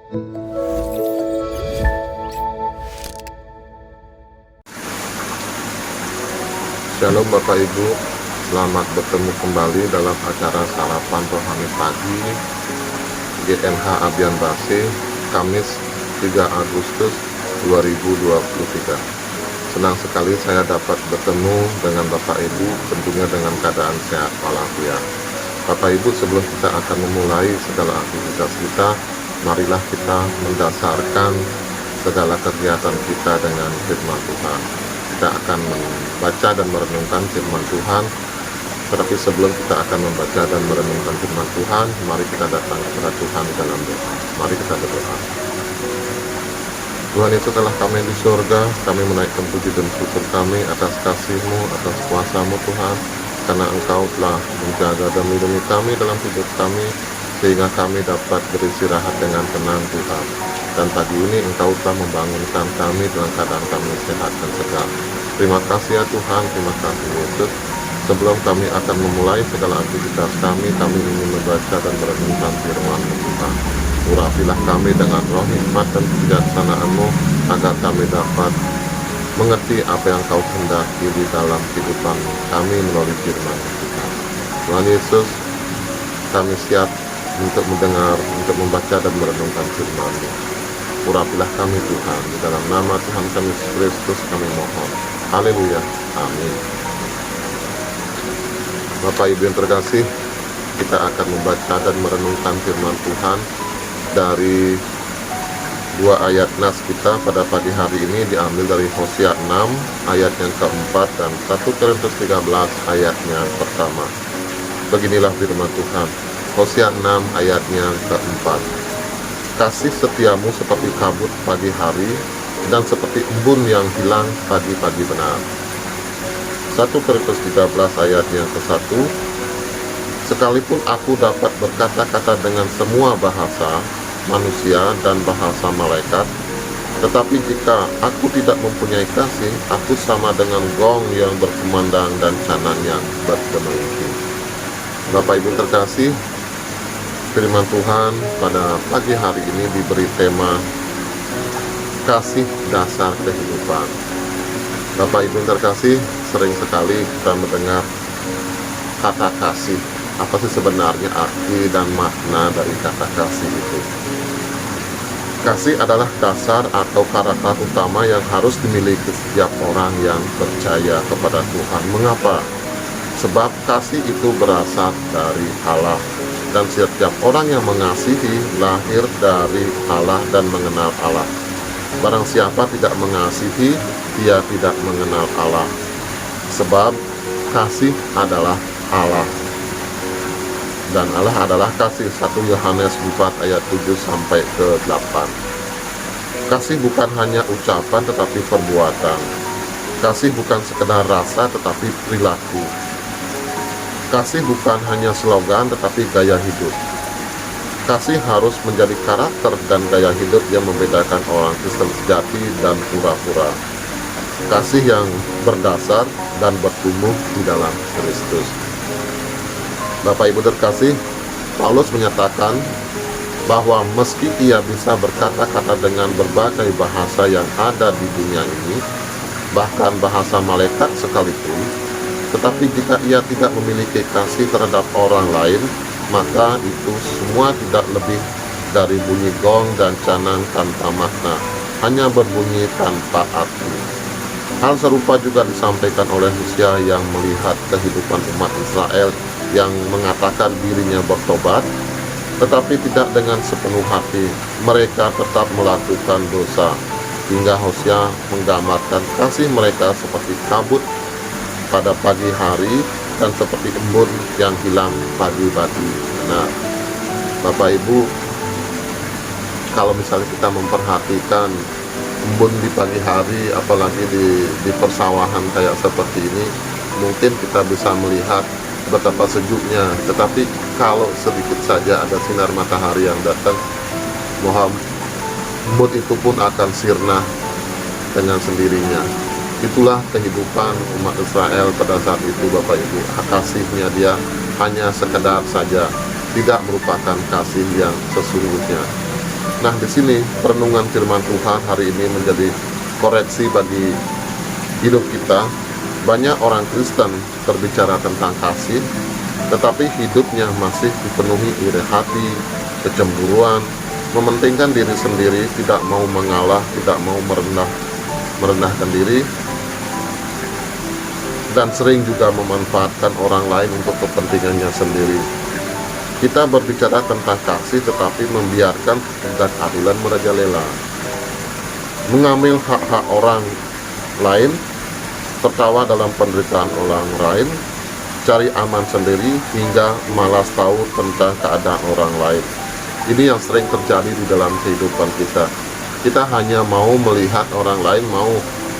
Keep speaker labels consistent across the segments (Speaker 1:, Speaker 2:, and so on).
Speaker 1: Shalom Bapak Ibu, selamat bertemu kembali dalam acara Sarapan Rohani Pagi GMH Abian Base, Kamis 3 Agustus 2023. Senang sekali saya dapat bertemu dengan Bapak Ibu, tentunya dengan keadaan sehat walafiat. Bapak Ibu, sebelum kita akan memulai segala aktivitas kita, marilah kita mendasarkan segala kegiatan kita dengan firman Tuhan. Kita akan membaca dan merenungkan firman Tuhan. Tetapi sebelum kita akan membaca dan merenungkan firman Tuhan, mari kita datang kepada Tuhan dalam doa. Mari kita berdoa. Tuhan Yesus, telah kami di surga, kami menaikkan puji dan syukur kami atas kasih-Mu, atas kuasa-Mu Tuhan, karena Engkau telah menjaga dan melindungi kami dalam hidup kami, sehingga kami dapat beristirahat dengan tenang Tuhan. Dan pagi ini Engkau telah membangunkan kami dalam keadaan kami sehat dan segar. Terima kasih ya Tuhan, terima kasih Yesus. Sebelum kami akan memulai segala aktivitas kami ingin membaca dan merenungkan firman-Mu Tuhan. Urapilah kami dengan roh hikmat dan kebijaksanaan-Mu, agar kami dapat mengerti apa yang Kau kehendaki di dalam kehidupan kami melalui firman-Mu Tuhan. Tuhan Yesus, kami siap untuk mendengar, untuk membaca dan merenungkan firman-Mu. Urapilah kami Tuhan, di dalam nama Tuhan kami Yesus Kristus kami mohon. Haleluya, amin. Bapak Ibu yang terkasih, kita akan membaca dan merenungkan firman Tuhan dari dua ayat nas kita pada pagi hari ini, diambil dari Hosea 6 ayat yang keempat dan 1 Korintus 13 ayat yang pertama. Beginilah firman Tuhan, Hosea 6 ayatnya keempat. Kasih setiamu seperti kabut pagi hari, dan seperti embun yang hilang pagi-pagi benar. 1 Korintus 13 ayat yang ke-1. Sekalipun aku dapat berkata-kata dengan semua bahasa manusia dan bahasa malaikat, tetapi jika aku tidak mempunyai kasih, aku sama dengan gong yang berkumandang dan canang yang bergemengki. Bapak Ibu terkasih, firman Tuhan pada pagi hari ini diberi tema kasih dasar kehidupan. Bapak Ibu terkasih, sering sekali kita mendengar kata kasih. Apa sih sebenarnya arti dan makna dari kata kasih itu? Kasih adalah dasar atau karakter utama yang harus dimiliki setiap orang yang percaya kepada Tuhan. Mengapa? Sebab kasih itu berasal dari Allah. Dan setiap orang yang mengasihi lahir dari Allah dan mengenal Allah. Barang siapa tidak mengasihi, dia tidak mengenal Allah. Sebab kasih adalah Allah. Dan Allah adalah kasih. 1 Yohanes 4 ayat 7 sampai ke 8. Kasih bukan hanya ucapan tetapi perbuatan. Kasih bukan sekedar rasa tetapi perilaku. Kasih bukan hanya slogan tetapi gaya hidup. Kasih harus menjadi karakter dan gaya hidup yang membedakan orang Kristen sejati dan pura-pura. Kasih yang berdasar dan bertumbuh di dalam Kristus. Bapak Ibu terkasih, Paulus menyatakan bahwa meski ia bisa berkata-kata dengan berbagai bahasa yang ada di dunia ini, bahkan bahasa malaikat sekalipun, tetapi jika ia tidak memiliki kasih terhadap orang lain, maka itu semua tidak lebih dari bunyi gong dan canang tanpa makna, hanya berbunyi tanpa arti. Hal serupa juga disampaikan oleh Hosea yang melihat kehidupan umat Israel yang mengatakan dirinya bertobat, tetapi tidak dengan sepenuh hati. Mereka tetap melakukan dosa, hingga Hosea menggambarkan kasih mereka seperti kabut pada pagi hari dan seperti embun yang hilang pagi-pagi. Nah, Bapak Ibu, kalau misalnya kita memperhatikan embun di pagi hari, apalagi di persawahan kayak seperti ini, mungkin kita bisa melihat betapa sejuknya. Tetapi kalau sedikit saja ada sinar matahari yang datang, embun itu pun akan sirna dengan sendirinya. Itulah kehidupan umat Israel pada saat itu, Bapak Ibu. Kasihnya dia hanya sekedar saja, tidak merupakan kasih yang sesungguhnya. Nah, di sini perenungan firman Tuhan hari ini menjadi koreksi bagi hidup kita. Banyak orang Kristen berbicara tentang kasih, tetapi hidupnya masih dipenuhi iri hati, kecemburuan, mementingkan diri sendiri, tidak mau mengalah, tidak mau merendahkan diri, dan sering juga memanfaatkan orang lain untuk kepentingannya sendiri. Kita berbicara tentang kasih tetapi membiarkan dan keadilan merajalela, mengambil hak-hak orang lain, tertawa dalam penderitaan orang lain, cari aman sendiri, hingga malas tahu tentang keadaan orang lain. Ini yang sering terjadi di dalam kehidupan kita. Kita hanya mau melihat orang lain, mau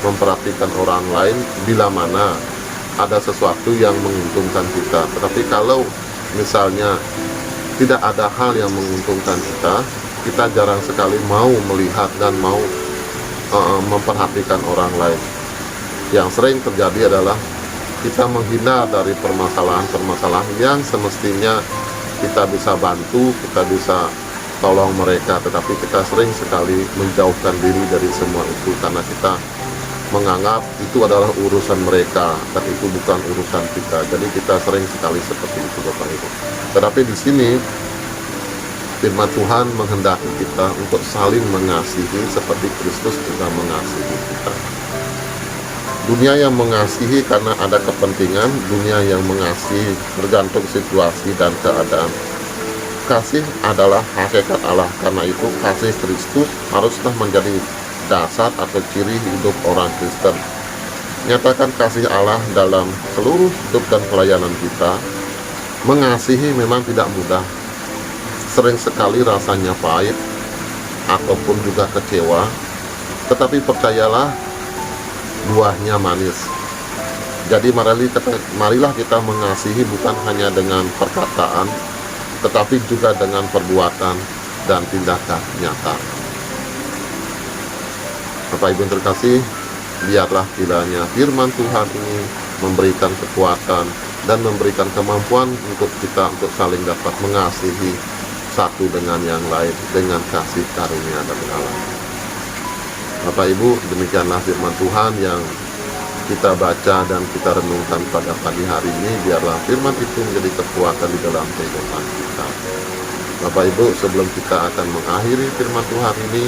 Speaker 1: memperhatikan orang lain bila mana ada sesuatu yang menguntungkan kita. Tetapi kalau misalnya tidak ada hal yang menguntungkan kita, kita jarang sekali mau melihat dan mau memperhatikan orang lain. Yang sering terjadi adalah kita menghindar dari permasalahan-permasalahan yang semestinya kita bisa bantu, kita bisa tolong mereka, tetapi kita sering sekali menjauhkan diri dari semua itu karena kita menganggap itu adalah urusan mereka dan itu bukan urusan kita. Jadi kita sering sekali seperti itu, Bapak Ibu. Tetapi di sini firman Tuhan menghendaki kita untuk saling mengasihi seperti Kristus juga mengasihi kita. Dunia yang mengasihi karena ada kepentingan, dunia yang mengasihi bergantung situasi dan keadaan. Kasih adalah hakikat Allah, karena itu kasih Kristus haruslah menjadi dasar atau ciri hidup orang Kristen. Nyatakan kasih Allah dalam seluruh hidup dan pelayanan kita. Mengasihi memang tidak mudah. Sering sekali rasanya pahit ataupun juga kecewa, tetapi percayalah, buahnya manis. Jadi marilah kita mengasihi bukan hanya dengan perkataan, tetapi juga dengan perbuatan dan tindakan nyata. Bapak Ibu yang terkasih, biarlah kiranya firman Tuhan ini memberikan kekuatan dan memberikan kemampuan untuk kita untuk saling dapat mengasihi satu dengan yang lain dengan kasih karunia dari Allah. Bapak Ibu, demikianlah firman Tuhan yang kita baca dan kita renungkan pada pagi hari ini. Biarlah firman itu menjadi kekuatan di dalam kehidupan kita. Bapak Ibu, sebelum kita akan mengakhiri firman Tuhan ini,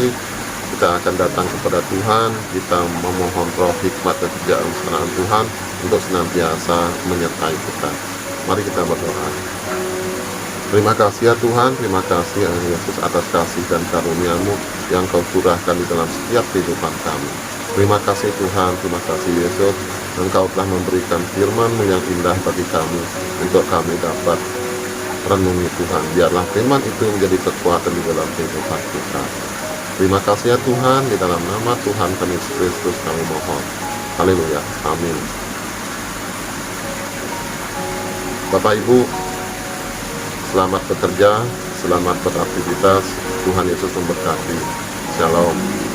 Speaker 1: kita akan datang kepada Tuhan, kita memohon roh hikmat dan kebijaksanaan Tuhan untuk senantiasa menyertai kita. Mari kita berdoa. Terima kasih ya Tuhan, terima kasih ya Yesus atas kasih dan karunia-Mu yang Kau curahkan di dalam setiap kehidupan kami. Terima kasih Tuhan, terima kasih Yesus, Engkau telah memberikan firman-Mu yang indah bagi kami untuk kami dapat renungi Tuhan. Biarlah firman itu menjadi kekuatan di dalam kehidupan kita. Terima kasih ya Tuhan, di dalam nama Tuhan kami Yesus Kristus kami mohon. Haleluya, amin. Bapak Ibu, selamat bekerja, selamat beraktivitas. Tuhan Yesus memberkati. Shalom.